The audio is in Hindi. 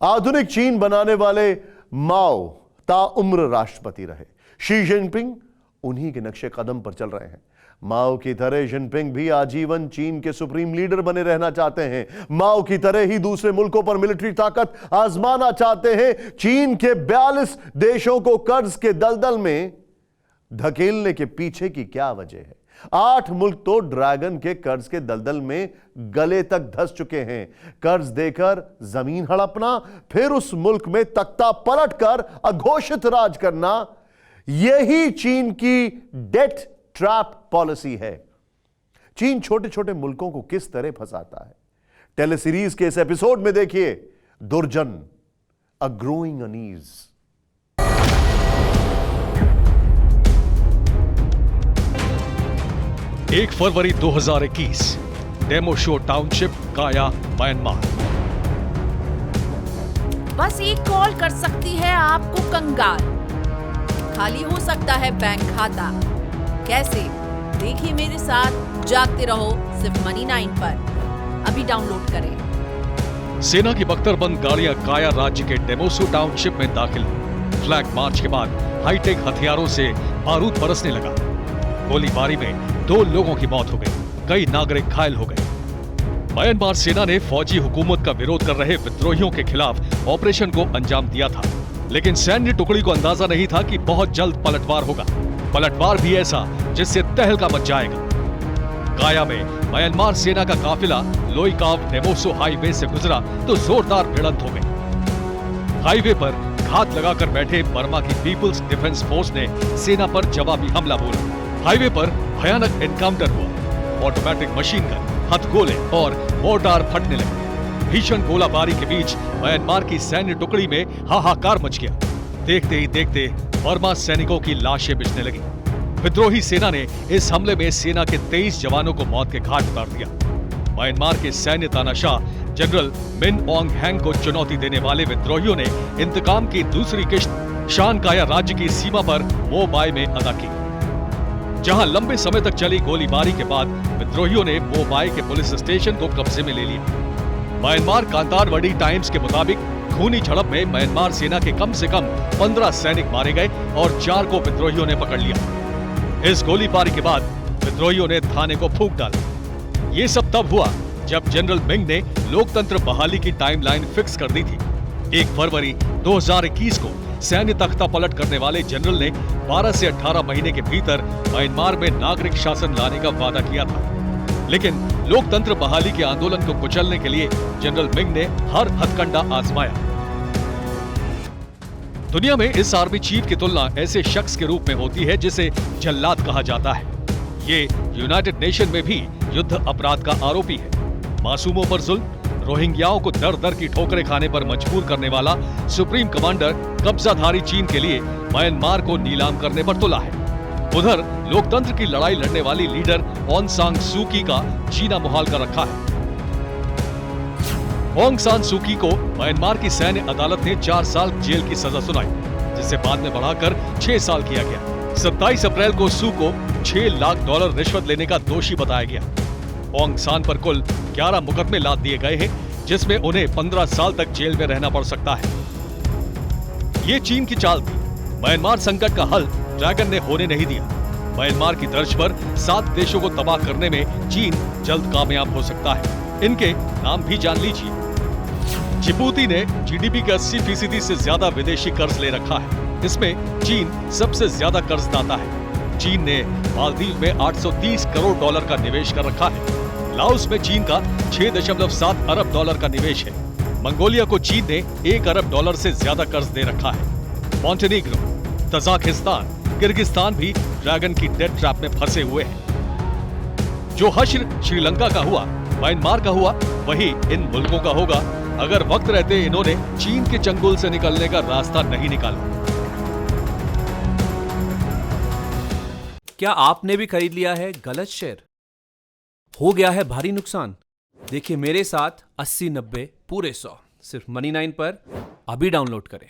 आधुनिक चीन बनाने वाले माओ ताउम्र राष्ट्रपति रहे। शी जिनपिंग उन्हीं के नक्शे कदम पर चल रहे हैं। माओ की तरह जिनपिंग भी आजीवन चीन के सुप्रीम लीडर बने रहना चाहते हैं। माओ की तरह ही दूसरे मुल्कों पर मिलिट्री ताकत आजमाना चाहते हैं। चीन के 42 देशों को कर्ज के दलदल में धकेलने के पीछे की क्या वजह है? 8 मुल्क तो ड्रैगन के कर्ज के दलदल में गले तक धंस चुके हैं। कर्ज देकर जमीन हड़पना, फिर उस मुल्क में तख्ता पलटकर अघोषित राज करना, यही चीन की डेट ट्रैप पॉलिसी है। चीन छोटे छोटे मुल्कों को किस तरह फंसाता है, टेलीसीरीज के इस एपिसोड में देखिए। दुर्जन, अ ग्रोइंग अनीज। 1 फरवरी 2021, Demoso township, Kayah, Myanmar. बस एक कॉल कर सकती है आपको कंगाल। खाली हो सकता है बैंक खाता। कैसे? देखिए मेरे साथ, जागते रहो सिर्फ मनी 9 पर। अभी डाउनलोड करें। सेना की बख्तरबंद गाड़ियां काया राज्य के डेमोसो टाउनशिप में दाखिल हुई। फ्लैग मार्च के बाद हाईटेक हथियारों से बारूद बरसने लगा। गोलीबारी में 2 लोगों की मौत हो गई, कई नागरिक घायल हो गए। म्यांमार सेना ने फौजी हुकूमत का विरोध कर रहे विद्रोहियों के खिलाफ ऑपरेशन को अंजाम दिया था, लेकिन सैन्य टुकड़ी को अंदाजा नहीं था कि बहुत जल्द पलटवार होगा। पलटवार भी ऐसा जिससे तहलका मच जाएगा। काया में म्यांमार सेना का काफिला लोईकाव डेमोसो हाईवे से गुजरा तो जोरदार भिड़ंत हो गई। हाईवे पर घात लगाकर बैठे बर्मा की पीपुल्स डिफेंस फोर्स ने सेना पर जवाबी हमला बोला। हाईवे पर भयानक एनकाउंटर हुआ। ऑटोमेटिक मशीन गन, हथगोले और मोर्टार फटने लगे। भीषण गोलाबारी के बीच म्यांमार की सैन्य टुकड़ी में हाहाकार मच गया। देखते ही देखते बर्मा सैनिकों की लाशें बिछने लगी। विद्रोही सेना ने इस हमले में सेना के 23 जवानों को मौत के घाट उतार दिया। म्यांमार के सैन्य तानाशाह जनरल मिन ओंग हैंग को चुनौती देने वाले विद्रोहियों ने इंतकाम की दूसरी किश्त शान काया राज्य की सीमा पर मो बाय में अदा की, जहां लंबे समय तक चली गोलीबारी के बाद विद्रोहियों ने मो बाय के पुलिस स्टेशन को कब्जे में ले लिया। म्यांमार कांतारवड़ी टाइम्स के मुताबिक खूनी झड़प में म्यांमार सेना के कम से कम 15 सैनिक मारे गए और 4 को विद्रोहियों ने पकड़ लिया। इस गोलीबारी के बाद विद्रोहियों ने थाने को फूंक डाला। ये सब तब हुआ जब जनरल मिंग ने लोकतंत्र बहाली की टाइमलाइन फिक्स कर दी थी। 1 फरवरी 2021 को सैन्य तख्ता पलट करने वाले जनरल ने 12 से 18 महीने के भीतर म्यांमार में नागरिक शासन लाने का वादा किया था, लेकिन लोकतंत्र बहाली के आंदोलन को कुचलने के लिए जनरल मिंग ने हर हथकंडा आजमाया। दुनिया में इस आर्मी चीफ की तुलना ऐसे शख्स के रूप में होती है जिसे जल्लाद कहा जाता है। ये यूनाइटेड नेशन में भी युद्ध अपराध का आरोपी है। मासूमों पर जुल्म, रोहिंग्याओं को दर दर की ठोकरें खाने पर मजबूर करने वाला सुप्रीम कमांडर कब्जाधारी चीन के लिए म्यांमार को नीलाम करने पर तुला है। उधर लोकतंत्र की लड़ाई लड़ने वाली लीडर ऑंग सान सू की का जीना मुहाल कर रखा है। ऑंग सान सू की को म्यांमार की सैन्य अदालत ने 4 साल जेल की सजा सुनाई, जिसे बाद में बढ़ाकर 6 साल किया गया। 27 अप्रैल को सू को $6 लाख रिश्वत लेने का दोषी बताया गया। ऑंग सान पर कुल 11 मुकदमे लाद दिए गए हैं, जिसमें उन्हें 15 साल तक जेल में रहना पड़ सकता है। ये चीन की चाल थी। म्यांमार संकट का हल ड्रैगन ने होने नहीं दिया। म्यांमार की तर्ज पर 7 देशों को तबाह करने में चीन जल्द कामयाब हो सकता है। इनके नाम भी जान लीजिए। जिबूती ने जीडीपी के 80% से ज्यादा विदेशी कर्ज ले रखा है। इसमें चीन सबसे ज्यादा कर्जदाता है। चीन ने मालदीव में $830 करोड़ का निवेश कर रखा है। लाओस में चीन का $6.7 अरब का निवेश है। मंगोलिया को चीन ने $1 अरब से ज्यादा कर्ज दे रखा है। मॉन्टेनीग्रो, तजाकिस्तान, किर्गिस्तान भी ड्रैगन की डेट ट्रैप में फंसे हुए हैं। जो हश्र श्रीलंका का हुआ, म्यांमार का हुआ, वही इन मुल्कों का होगा अगर वक्त रहते इन्होंने चीन के चंगुल से निकलने का रास्ता नहीं निकाला। क्या आपने भी खरीद लिया है गलत शेयर? हो गया है भारी नुकसान? देखिए मेरे साथ 80, 90, पूरे 100 सिर्फ मनी 9 पर। अभी डाउनलोड करें।